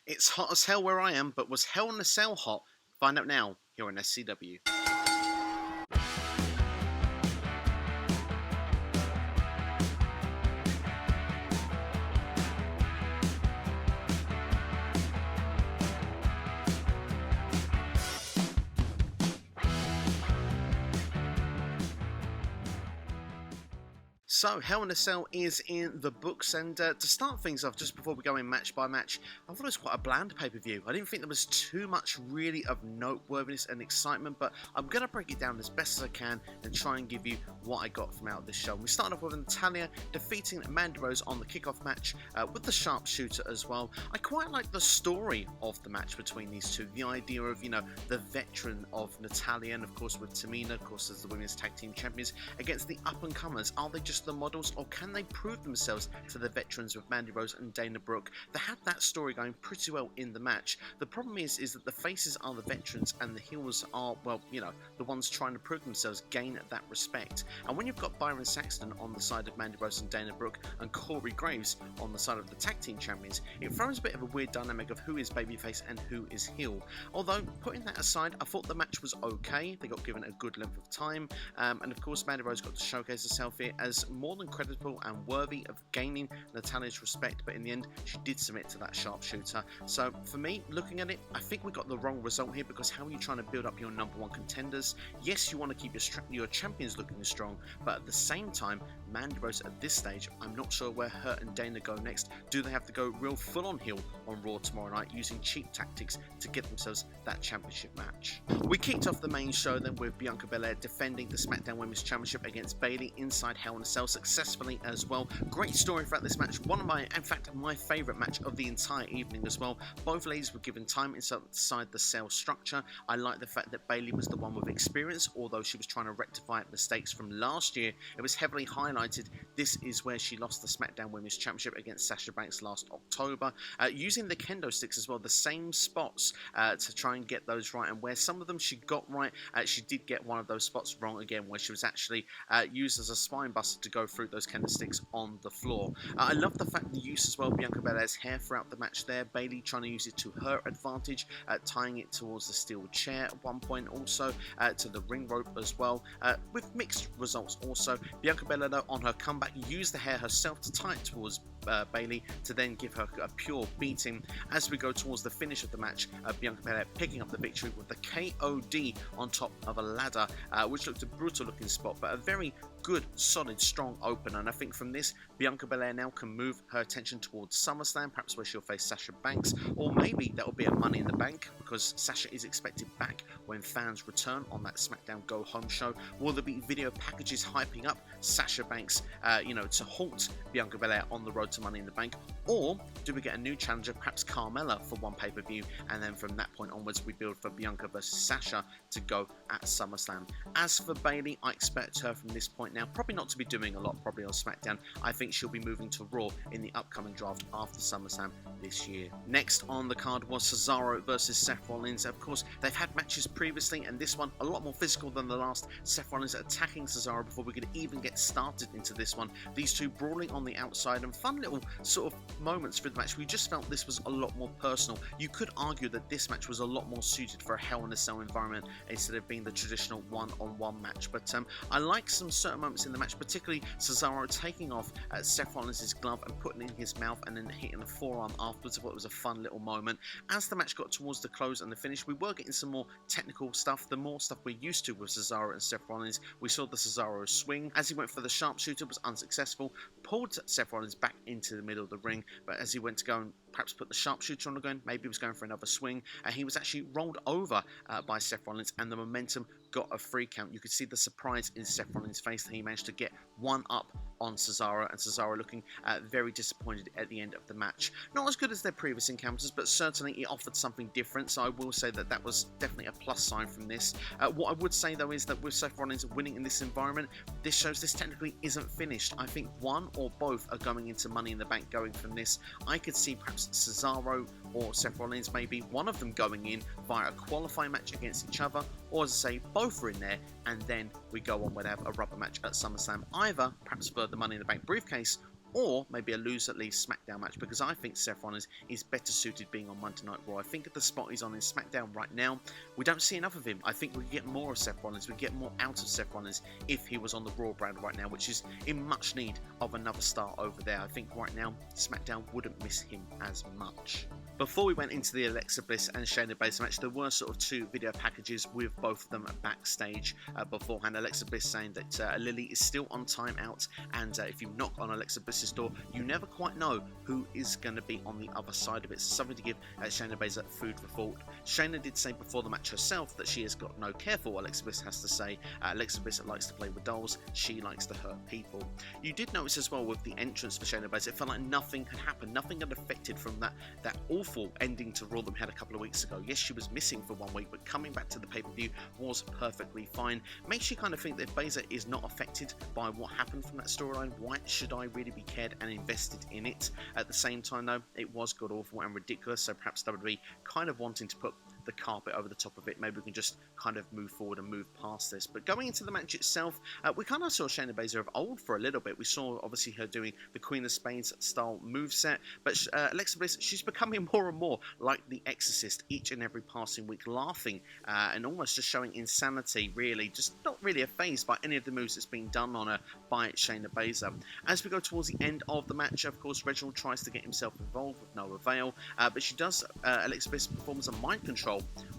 It's hot as hell where I am, but was Hell in a Cell hot? Find out now here on SCW. So, Hell in a Cell is in the books, and to start things off, just before we go in match by match, I thought it was quite a bland pay-per-view. I didn't think there was too much really of noteworthiness and excitement, but I'm going to break it down as best as I can and try and give you what I got from out of this show. We started off with Natalya defeating Mandy Rose on the kickoff match with the sharpshooter as well. I quite like the story of the match between these two. The idea of, the veteran of Natalya, and of course with Tamina, of course as the women's tag team champions, against the up-and-comers. Are they just the models, or can they prove themselves to the veterans with Mandy Rose and Dana Brooke? They had that story going pretty well in the match. The problem is that the faces are the veterans and the heels are, well, the ones trying to prove themselves, gain that respect. And when you've got Byron Saxton on the side of Mandy Rose and Dana Brooke and Corey Graves on the side of the tag team champions, it throws a bit of a weird dynamic of who is babyface and who is heel. Although, putting that aside, I thought the match was okay. They got given a good length of time, and of course Mandy Rose got to showcase herself here as more than credible and worthy of gaining Natalya's respect, but in the end she did submit to that sharpshooter. So for me, looking at it, I think we got the wrong result here, because how are you trying to build up your number one contenders? Yes, you want to keep your champions looking strong, but at the same time, Mandy Rose at this stage, I'm not sure where her and Dana go next. Do they have to go real full-on heel on Raw tomorrow night using cheap tactics to get themselves that championship match? We kicked off the main show then with Bianca Belair defending the SmackDown Women's Championship against Bayley inside Hell in a Cell successfully as well. Great story throughout this match. In fact, my favourite match of the entire evening as well. Both ladies were given time inside the cell structure. I like the fact that Bayley was the one with experience, although she was trying to rectify mistakes from last year. It was heavily highlighted. This is where she lost the SmackDown Women's Championship against Sasha Banks last October, using the kendo sticks as well, the same spots to try and get those right, and where some of them she got right, she did get one of those spots wrong again, where she was actually used as a spine buster to go through those kendo sticks on the floor. I love the fact the use as well of Bianca Belair's hair throughout the match there. Bayley trying to use it to her advantage, tying it towards the steel chair at one point, also to the ring rope as well, with mixed results also. Bianca Belair on her comeback used the hair herself to tie it towards Bayley to then give her a pure beating. As we go towards the finish of the match, Bianca Belair picking up the victory with the KOD on top of a ladder, which looked a brutal looking spot, but a very good, solid, strong opener. And I think from this, Bianca Belair now can move her attention towards SummerSlam, perhaps where she'll face Sasha Banks, or maybe that will be a Money in the Bank, because Sasha is expected back when fans return on that SmackDown Go Home show. Will there be video packages hyping up Sasha Banks, to halt Bianca Belair on the road to Money in the Bank? Or do we get a new challenger, perhaps Carmella, for one pay-per-view, and then from that point onwards we build for Bianca versus Sasha to go at SummerSlam? As for Bayley, I expect her from this point now probably not to be doing a lot probably on SmackDown. I think she'll be moving to Raw in the upcoming draft after SummerSlam this year. Next on the card was Cesaro versus Seth Rollins. Of course, they've had matches previously, and this one a lot more physical than the last. Seth Rollins attacking Cesaro before we could even get started into this one. These two brawling on the outside, and fun little sort of moments through the match. We just felt this was a lot more personal. You could argue that this match was a lot more suited for a Hell in a Cell environment instead of being the traditional one-on-one match. But I like some certain moments in the match, particularly Cesaro taking off Seth Rollins' glove and putting it in his mouth and then hitting the forearm afterwards. I thought it was a fun little moment. As the match got towards the close and the finish, we were getting some more technical stuff, the more stuff we're used to with Cesaro and Seth Rollins. We saw the Cesaro swing as he went for the sharpshooter, was unsuccessful, pulled Seth Rollins back into the middle of the ring, but as he went to go and perhaps put the sharpshooter on again, maybe he was going for another swing, and he was actually rolled over by Seth Rollins, and the momentum got a free count. You could see the surprise in Seth Rollins' face that he managed to get one up on Cesaro, and Cesaro looking very disappointed at the end of the match. Not as good as their previous encounters, but certainly it offered something different, so I will say that that was definitely a plus sign from this. What I would say though is that with Seth Rollins winning in this environment, this shows this technically isn't finished. I think one or both are going into Money in the Bank going from this. I could see perhaps Cesaro or Seth Rollins, maybe one of them going in via a qualifying match against each other, or as I say, both are in there, and then we go on with a rubber match at SummerSlam, either perhaps for the Money in the Bank briefcase or maybe a loser leaves SmackDown match, because I think Seth Rollins is better suited being on Monday Night Raw. I think at the spot he's on in SmackDown right now, we don't see enough of him. I think we get more of Seth Rollins, we get more out of Seth Rollins if he was on the Raw brand right now, which is in much need of another star over there. I think right now SmackDown wouldn't miss him as much. Before we went into the Alexa Bliss and Shayna Baszler match, there were sort of two video packages with both of them backstage beforehand. Alexa Bliss saying that Lily is still on timeout, and if you knock on Alexa Bliss's door, you never quite know who is going to be on the other side of it. So something to give Shayna Baszler food for thought. Shayna did say before the match herself that she has got no care for what Alexa Bliss has to say. Alexa Bliss likes to play with dolls, she likes to hurt people. You did notice as well with the entrance for Shayna Baszler, it felt like nothing had happened, nothing had affected from that awful ending to Raw that we had a couple of weeks ago. Yes, she was missing for 1 week, but coming back to the pay-per-view was perfectly fine. Makes you kind of think that if Baszler is not affected by what happened from that storyline, why should I really be cared and invested in it? At the same time though, it was god-awful and ridiculous, so perhaps WWE kind of wanting to put the carpet over the top of it. Maybe we can just kind of move forward and move past this. But going into the match itself, we kind of saw Shayna Baszler of old for a little bit. We saw obviously her doing the Queen of Spades style moveset, but Alexa Bliss, she's becoming more and more like the Exorcist each and every passing week, laughing and almost just showing insanity, really, just not really affazed by any of the moves that's being done on her by Shayna Baszler. As we go towards the end of the match, of course, Reginald tries to get himself involved with no avail, but she does, Alexa Bliss performs a mind control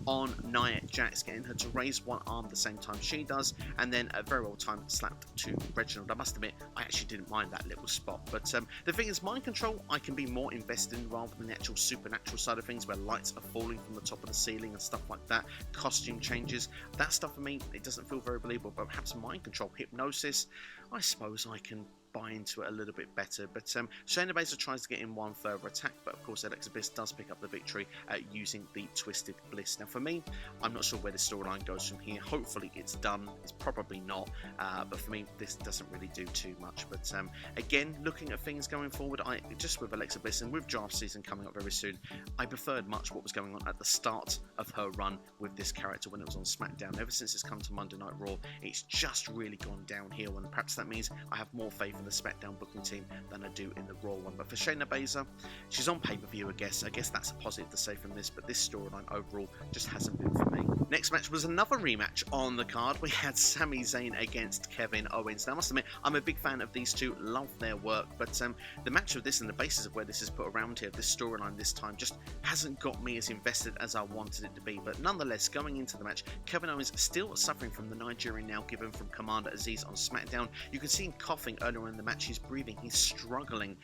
on Nia Jax, getting her to raise one arm the same time she does, and then a very well timed slap to Reginald. I must admit, I actually didn't mind that little spot, but the thing is, mind control I can be more invested in rather than the actual supernatural side of things, where lights are falling from the top of the ceiling and stuff like that, costume changes, that stuff for me, it doesn't feel very believable. But perhaps mind control, hypnosis, I suppose I can buy into it a little bit better. But Shayna Baszler tries to get in one further attack, but of course Alexa Bliss does pick up the victory using the Twisted Bliss. Now for me, I'm not sure where the storyline goes from here. Hopefully it's done. It's probably not, but for me this doesn't really do too much. But again, looking at things going forward, just with Alexa Bliss and with draft season coming up very soon, I preferred much what was going on at the start of her run with this character when it was on SmackDown. Ever since it's come to Monday Night Raw, it's just really gone downhill, and perhaps that means I have more faith in the SmackDown booking team than I do in the Raw one. But for Shayna Baszler, she's on pay-per-view, I guess that's a positive to say from this, but this storyline overall just hasn't been for me. Next match was another rematch on the card. We had Sami Zayn against Kevin Owens. Now I must admit, I'm a big fan of these two, love their work, but the match of this and the basis of where this is put around here, this storyline this time, just hasn't got me as invested as I wanted it to be. But nonetheless, going into the match, Kevin Owens still suffering from the Nigerian nail given from Commander Aziz on SmackDown. You can see him coughing earlier in the match, he's breathing, he's struggling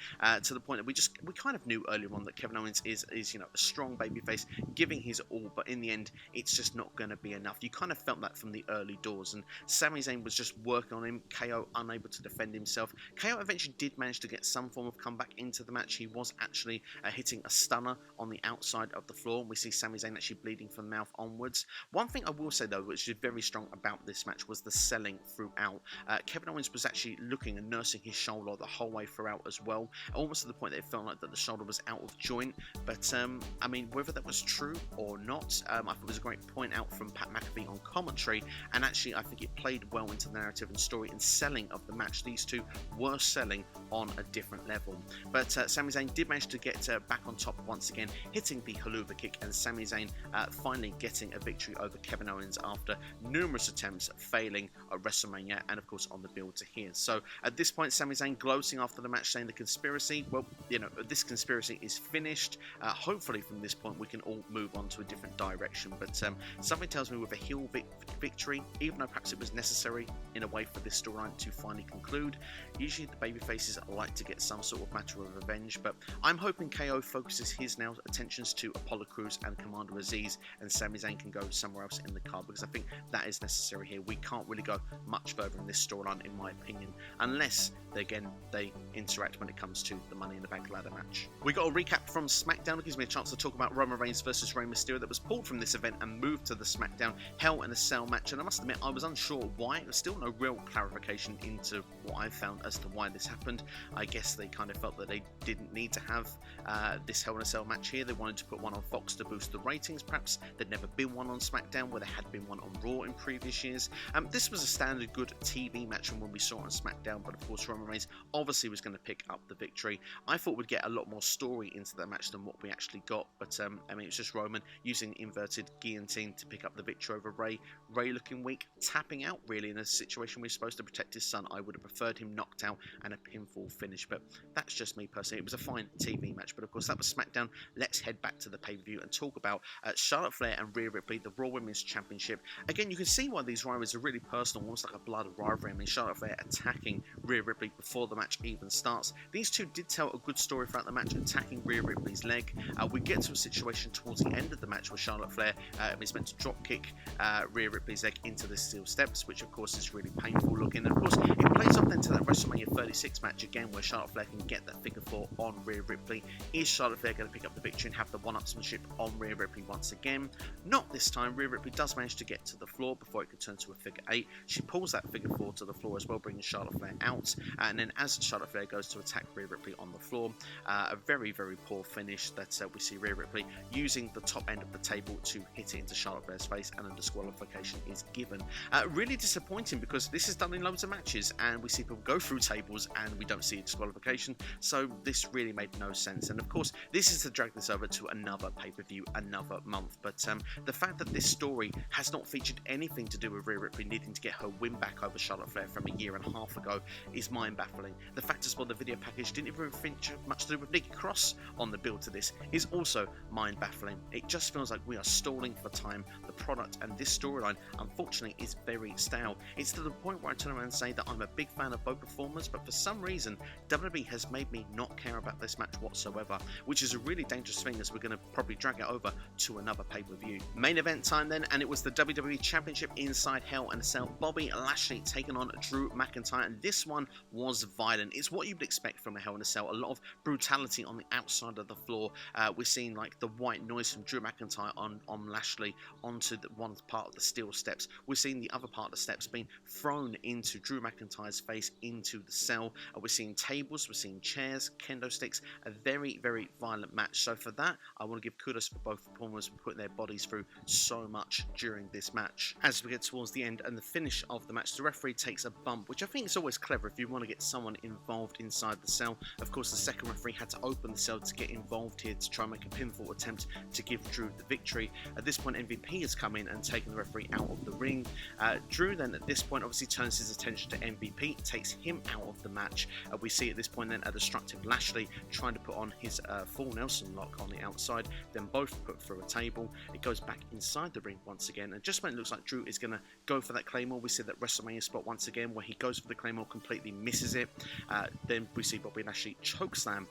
to the point that we kind of knew earlier on that Kevin Owens is a strong babyface, giving his all, but in the end it's just not going to be enough. You kind of felt that from the early doors, and Sami Zayn was just working on him. KO unable to defend himself. KO eventually did manage to get some form of comeback into the match. He was actually hitting a stunner on the outside of the floor, and we see Sami Zayn actually bleeding from the mouth onwards. One thing I will say though, which is very strong about this match, was the selling throughout. Kevin Owens was actually looking and nursing his shoulder the whole way throughout as well, almost to the point that it felt like that the shoulder was out of joint. But I mean, whether that was true or not, I thought it was a great point out from Pat McAfee on commentary, and actually I think it played well into the narrative and story and selling of the match. These two were selling on a different level. But Sami Zayn did manage to get back on top once again, hitting the haluva kick, and Sami Zayn finally getting a victory over Kevin Owens after numerous attempts failing at WrestleMania and of course on the build to here. So at this point, Sami Zayn gloating after the match, saying the conspiracy, well, this conspiracy is finished. Hopefully from this point we can all move on to a different direction. But something tells me with a heel victory, even though perhaps it was necessary in a way for this storyline to finally conclude, usually the babyfaces like to get some sort of matter of revenge, but I'm hoping KO focuses his now attentions to Apollo Crews and Commander Aziz, and Sami Zayn can go somewhere else in the card, because I think that is necessary here. We can't really go much further in this storyline, in my opinion, unless they interact when it comes to the Money in the Bank ladder match. We got a recap from SmackDown. It gives me a chance to talk about Roman Reigns versus Rey Mysterio that was pulled from this event and moved to the SmackDown Hell in a Cell match, and I must admit I was unsure why. There was still no real clarification into what I found as to why this happened. I guess they kind of felt that they didn't need to have this Hell in a Cell match here. They wanted to put one on Fox to boost the ratings. Perhaps there'd never been one on SmackDown where there had been one on Raw in previous years. This was a standard good TV match from when we saw it on SmackDown, but of course course, Roman Reigns obviously was going to pick up the victory. I thought we'd get a lot more story into that match than what we actually got, but I mean, it's just Roman using inverted guillotine to pick up the victory over Ray. Ray looking weak, tapping out really in a situation where he's supposed to protect his son. I would have preferred him knocked out and a pinfall finish, but that's just me personally. It was a fine TV match, but of course that was SmackDown. Let's head back to the pay-per-view and talk about Charlotte Flair and Rhea Ripley, the Raw Women's Championship. Again, you can see why these rivalries are really personal, almost like a blood rivalry. I mean, Charlotte Flair attacking Rhea Ripley before the match even starts. These two did tell a good story throughout the match, attacking Rhea Ripley's leg. We get to a situation towards the end of the match where Charlotte Flair is meant to drop kick Rhea Ripley's leg into the steel steps, which of course is really painful looking. And of course, it plays off then to that WrestleMania 36 match again, where Charlotte Flair can get that figure 4 on Rhea Ripley. Is Charlotte Flair going to pick up the victory and have the one-upsmanship on Rhea Ripley once again? Not this time. Rhea Ripley does manage to get to the floor before it could turn to a figure 8. She pulls that figure 4 to the floor as well, bringing Charlotte Flair out. And then as Charlotte Flair goes to attack Rhea Ripley on the floor, a very, very poor finish that we see Rhea Ripley using the top end of the table to hit it into Charlotte Flair's face, and a disqualification is given. Really disappointing, because this is done in loads of matches and we see people go through tables and we don't see a disqualification, so this really made no sense. And of course, this is to drag this over to another pay-per-view, another month, but the fact that this story has not featured anything to do with Rhea Ripley needing to get her win back over Charlotte Flair from a year and a half ago is mind-baffling. The fact as well the video package didn't even feature much to do with Nikki Cross on the build to this is also mind-baffling. It just feels like we are stalling for time. The product and this storyline, unfortunately, is very stale. It's to the point where I turn around and say that I'm a big fan of both performers, but for some reason, WWE has made me not care about this match whatsoever, which is a really dangerous thing, as we're going to probably drag it over to another pay-per-view. Main event time then, and it was the WWE Championship inside Hell in a Cell. Bobby Lashley taking on Drew McIntyre, and this one was violent. It's what you'd expect from a Hell in a Cell. A lot of brutality on the outside of the floor. We're seeing like the white noise from Drew McIntyre on Lashley onto the one part of the steel steps. We're seeing the other part of the steps being thrown into Drew McIntyre's face into the cell. We're seeing tables, we're seeing chairs, kendo sticks. A very, very violent match. So for that, I want to give kudos for both performers for putting their bodies through so much during this match. As we get towards the end and the finish of the match, the referee takes a bump, which I think is always clever if you want to get someone involved inside the cell. Of course, the second referee had to open the cell to get involved here to try and make a pinfall attempt to give Drew the victory. At this point, MVP has come in and taken the referee out of the ring. Drew then at this point obviously turns his attention to MVP, takes him out of the match. We see at this point then a destructive Lashley trying to put on his full Nelson lock on the outside, then both put through a table. It goes back inside the ring once again, and just when it looks like Drew is going to go for that Claymore, we see that WrestleMania spot once again where he goes for the Claymore, completely misses it. Then we see Bobby Lashley chokeslam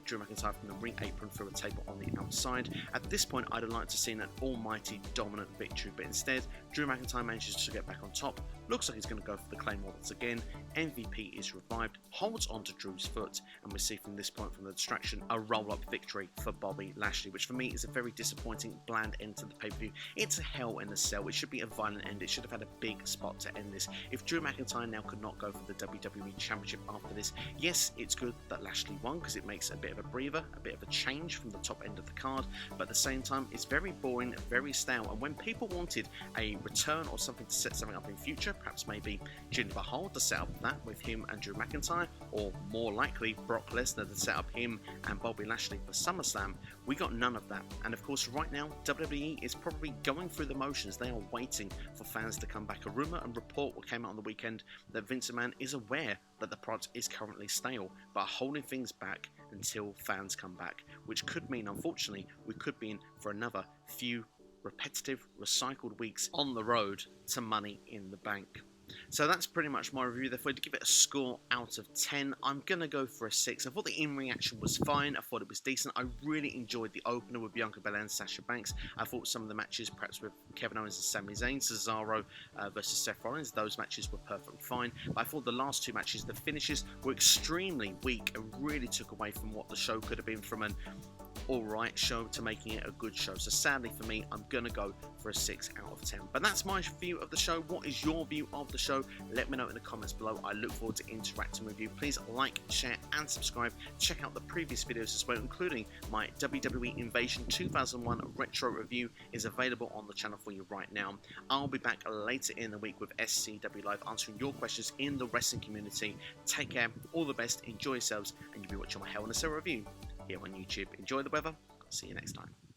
Drew McIntyre from the ring apron through a table on the outside. At this point, I'd have liked to see an almighty dominant victory, but instead Drew McIntyre manages to get back on top. Looks like he's going to go for the Claymore once again. MVP is revived, holds onto Drew's foot, and we see from this point, from the distraction, a roll-up victory for Bobby Lashley, which for me is a very disappointing, bland end to the pay-per-view. It's a Hell in a Cell. It should be a violent end. It should have had a big spot to end this. If Drew McIntyre now could not go for the WWE Championship after this, yes, it's good that Lashley won, because it makes a bit of a breather, a bit of a change from the top end of the card, but at the same time, it's very boring, very stale, and when people wanted a return or something to set something up in future, perhaps maybe Jinder Mahal to set up that with him and Drew McIntyre, or more likely Brock Lesnar to set up him and Bobby Lashley for SummerSlam, we got none of that. And of course right now WWE is probably going through the motions. They are waiting for fans to come back. A rumour and report what came out on the weekend that Vince McMahon is aware that the product is currently stale, but holding things back until fans come back, which could mean, unfortunately, we could be in for another few repetitive, recycled weeks on the road to Money in the Bank. So that's pretty much my review. Therefore, to give it a score out of 10, I'm going to go for a 6. I thought the in-ring action was fine. I thought it was decent. I really enjoyed the opener with Bianca Belair and Sasha Banks. I thought some of the matches, perhaps with Kevin Owens and Sami Zayn, Cesaro versus Seth Rollins, those matches were perfectly fine. But I thought the last two matches, the finishes, were extremely weak and really took away from what the show could have been from an alright show to making it a good show. So sadly for me, I'm going to go for a 6 out of 10. But that's my view of the show. What is your view of the show? Let me know in the comments below. I look forward to interacting with you. Please like, share and subscribe. Check out the previous videos as well, including my WWE Invasion 2001 retro review is available on the channel for you right now. I'll be back later in the week with SCW Live answering your questions in the wrestling community. Take care, all the best, enjoy yourselves, and you'll be watching my Hell in a Cell review here on YouTube. Enjoy the weather. I'll see you next time.